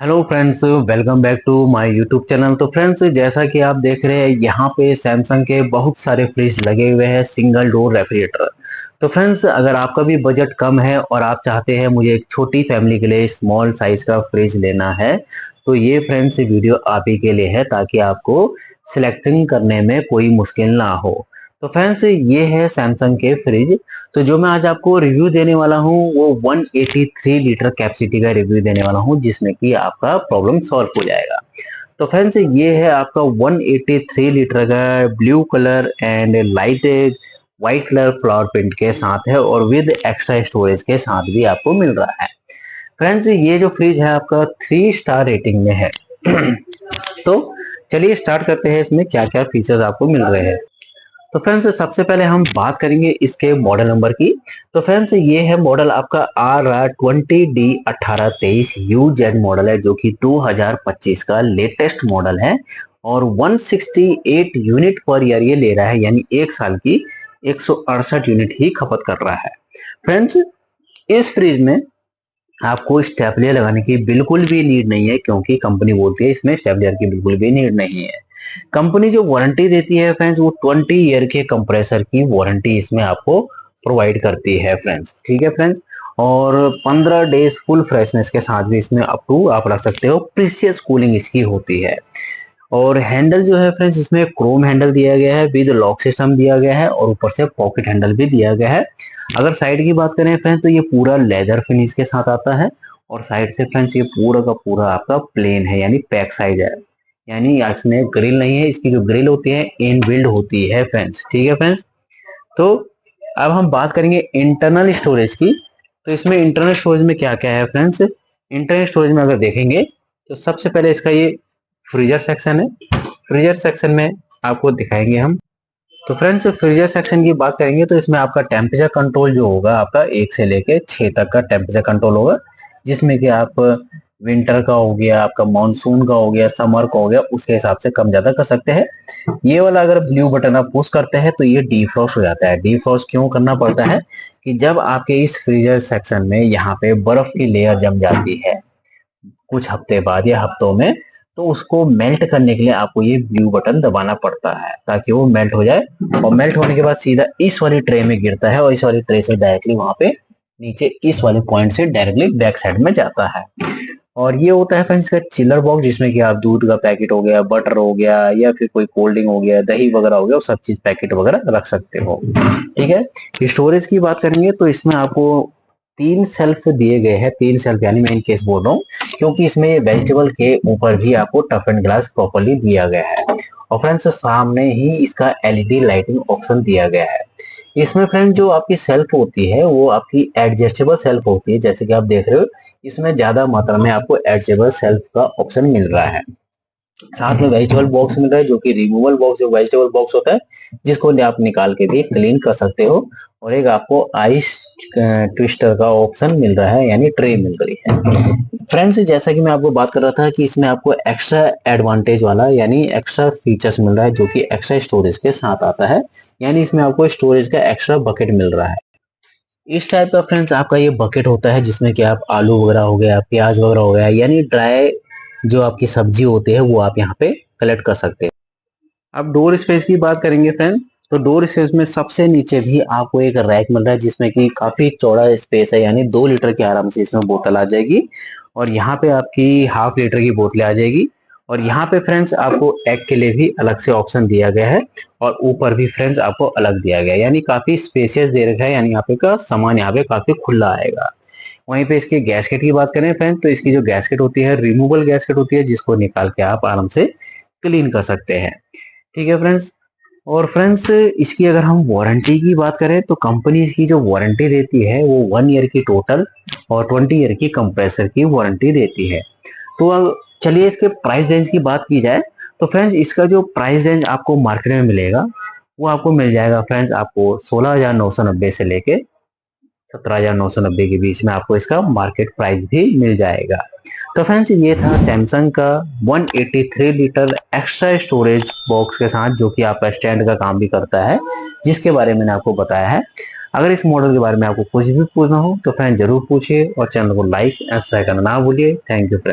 Hello friends, welcome back to my YouTube channel. तो friends, जैसा कि आप देख रहे हैं यहाँ पे सैमसंग के बहुत सारे फ्रिज लगे हुए हैं, सिंगल डोर रेफ्रिजरेटर। तो फ्रेंड्स, अगर आपका भी बजट कम है और आप चाहते हैं मुझे एक छोटी फैमिली के लिए स्मॉल साइज का फ्रिज लेना है, तो ये फ्रेंड्स वीडियो आप ही के लिए है ताकि आपको सिलेक्टिंग करने में कोई मुश्किल ना हो। तो फ्रेंड्स, ये है सैमसंग के फ्रिज। तो जो मैं आज आपको रिव्यू देने वाला हूँ वो 183 लीटर कैपेसिटी का रिव्यू देने वाला हूँ, जिसमें कि आपका प्रॉब्लम सॉल्व हो जाएगा। तो फ्रेंड्स, ये है आपका 183 लीटर का blue colour and light white colour flower print के साथ है और विद एक्स्ट्रा स्टोरेज के साथ भी आपको मिल रहा है। फ्रेंड्स, ये जो फ्रिज है आपका 3 स्टार रेटिंग में है। तो चलिए स्टार्ट करते हैं, इसमें क्या क्या फीचर्स आपको मिल रहे हैं। तो फ्रेंड्स, सबसे पहले हम बात करेंगे इसके मॉडल नंबर की। तो फ्रेंड्स, ये है मॉडल आपका RR20D1823 UZ मॉडल है, जो कि 2025 का लेटेस्ट मॉडल है और 168 यूनिट पर ईयर ये ले रहा है, यानी एक साल की 168 यूनिट ही खपत कर रहा है। फ्रेंड्स, इस फ्रिज में आपको स्टेपलर लगाने की बिल्कुल भी नीड नहीं है, क्योंकि कंपनी बोलती है इसमें स्टेपलर की बिल्कुल भी नीड नहीं है। कंपनी जो वारंटी देती है फ्रेंड्स, वो 20 ईयर के कंप्रेसर की वारंटी इसमें आपको प्रोवाइड करती है फ्रेंड्स। ठीक है फ्रेंड्स, और 15 डेज फुल फ्रेशनेस के साथ भी इसमें अप टू आप रख सकते हो। प्रीसियस कूलिंग इसकी होती है। और हैंडल जो है फ्रेंड्स, इसमें क्रोम हैंडल दिया गया है, विद लॉक सिस्टम दिया गया है और ऊपर से पॉकेट हैंडल भी दिया गया है। अगर साइड की बात करें फ्रेंड्स, तो ये पूरा लेदर फिनिश के साथ आता है और साइड से फ्रेंड्स ये पूरा का पूरा आपका प्लेन है, यानी पैक साइज है, यानी इसमें ग्रिल नहीं है। इसकी जो ग्रिल होती है इनबिल्ड होती है फ्रेंड्स। ठीक है फ्रेंड्स, तो अब हम बात करेंगे इंटरनल स्टोरेज की। तो इसमें इंटरनल स्टोरेज में क्या क्या है फ्रेंड्स। इंटरनल स्टोरेज में अगर देखेंगे तो सबसे पहले इसका ये फ्रीजर सेक्शन है। फ्रीजर सेक्शन में आपको दिखाएंगे हम। तो फ्रेंड्स, फ्रीजर सेक्शन की बात करेंगे तो इसमें आपका टेम्परेचर कंट्रोल जो होगा आपका 1 से लेके 6 तक का टेम्परेचर कंट्रोल होगा, जिसमें कि आप विंटर का हो गया, आपका मानसून का हो गया, समर का हो गया, उसके हिसाब से कम ज्यादा कर सकते हैं। ये वाला अगर ब्लू बटन आप पुश करते हैं तो ये डीफ्रॉस्ट हो जाता है। डीफ्रॉस्ट क्यों करना पड़ता है कि जब आपके इस फ्रीजर सेक्शन में यहाँ पे बर्फ की लेयर जम जाती है कुछ हफ्ते बाद या हफ्तों में, तो उसको मेल्ट करने के लिए आपको ये ब्लू बटन दबाना पड़ता है ताकि वो मेल्ट हो जाए। और मेल्ट होने के बाद सीधा इस वाली ट्रे में गिरता है और इस वाली ट्रे से डायरेक्टली वहां पे नीचे इस वाले पॉइंट से डायरेक्टली बैक साइड में जाता है। और ये होता है फ्रेंड्स का चिलर बॉक्स, जिसमें कि आप दूध का पैकेट हो गया, बटर हो गया, या फिर कोई कोल्ड ड्रिंक हो गया, दही वगैरह हो गया, सब चीज पैकेट वगैरह रख सकते हो। ठीक है। स्टोरेज की बात करेंगे तो इसमें आपको 3 सेल्फ दिए गए हैं। 3 सेल्फ यानी मैं इन केस बोल रहा हूँ, क्योंकि इसमें वेजिटेबल के ऊपर भी आपको टफ एंड ग्लास प्रॉपर्ली दिया गया है। और फ्रेंड्स, सामने ही इसका एलईडी लाइटिंग ऑप्शन दिया गया है। इसमें फ्रेंड जो आपकी सेल्फ होती है वो आपकी एडजस्टेबल सेल्फ होती है, जैसे कि आप देख रहे हो इसमें ज्यादा मात्रा में आपको एडजस्टेबल सेल्फ का ऑप्शन मिल रहा है। साथ में वेजिटेबल बॉक्स मिल रहा है, जो कि रिमूवल बॉक्स, जो वेजिटेबल बॉक्स होता है जिसको आप निकाल के भी क्लीन कर सकते हो। और एक आपको आइस ट्विस्टर का ऑप्शन मिल रहा है, यानी ट्रे मिल रही है। फ्रेंड्स, जैसा कि मैं आपको बात कर रहा था कि इसमें आपको एक्स्ट्रा एडवांटेज वाला यानी एक्स्ट्रा फीचर्स मिल रहा है, जो कि एक्स्ट्रा स्टोरेज के साथ आता है, यानी इसमें आपको स्टोरेज का एक्स्ट्रा बकेट मिल रहा है। इस टाइप का फ्रेंड्स आपका ये बकेट होता है, जिसमें कि आप आलू वगैरह हो गया, प्याज वगैरह हो गया, यानी ड्राई जो आपकी सब्जी होती है वो आप यहाँ पे कलेक्ट कर सकते हैं। अब डोर स्पेस की बात करेंगे फ्रेंड, तो डोर स्पेस में सबसे नीचे भी आपको एक रैक मिल रहा है, जिसमें कि काफी चौड़ा स्पेस है, यानी 2 लीटर की आराम से इसमें बोतल आ जाएगी। और यहाँ पे आपकी हाफ लीटर की बोतलें आ जाएगी। और यहाँ पे फ्रेंड्स आपको एग के लिए भी अलग से ऑप्शन दिया गया है और ऊपर भी फ्रेंड्स आपको अलग दिया गया है, यानी काफी स्पेसियस दे रखा है, यानी यहाँ पे का सामान यहाँ पे काफी खुला आएगा। वहीं पे इसके गैसकेट की बात करें फ्रेंड, तो इसकी जो गैसकेट होती है रिमूवल गैसकेट होती है, जिसको निकाल के आप आराम से क्लीन कर सकते हैं। ठीक है फ्रेंड्स, और फ्रेंड्स इसकी अगर हम वारंटी की बात करें तो कंपनी इसकी जो वारंटी देती है वो 1 ईयर की टोटल और 20 ईयर की कंप्रेसर की वारंटी देती है। तो अब चलिए इसके प्राइस रेंज की बात की जाए, तो फ्रेंड्स इसका जो प्राइस रेंज आपको मार्केट में मिलेगा वो आपको मिल जाएगा फ्रेंड्स, आपको 16,990 से लेके 17,990 के बीच में आपको इसका मार्केट प्राइस भी मिल जाएगा। तो फ्रेंड्स, ये था सैमसंग का 183 लीटर एक्स्ट्रा स्टोरेज बॉक्स के साथ, जो कि आपका स्टैंड का काम भी करता है, जिसके बारे में मैंने आपको बताया है। अगर इस मॉडल के बारे में आपको कुछ भी पूछना हो तो फ्रेंड जरूर पूछिए और चैनल को लाइक एंड सब्सक्राइब करना ना भूलिए। Thank you friend.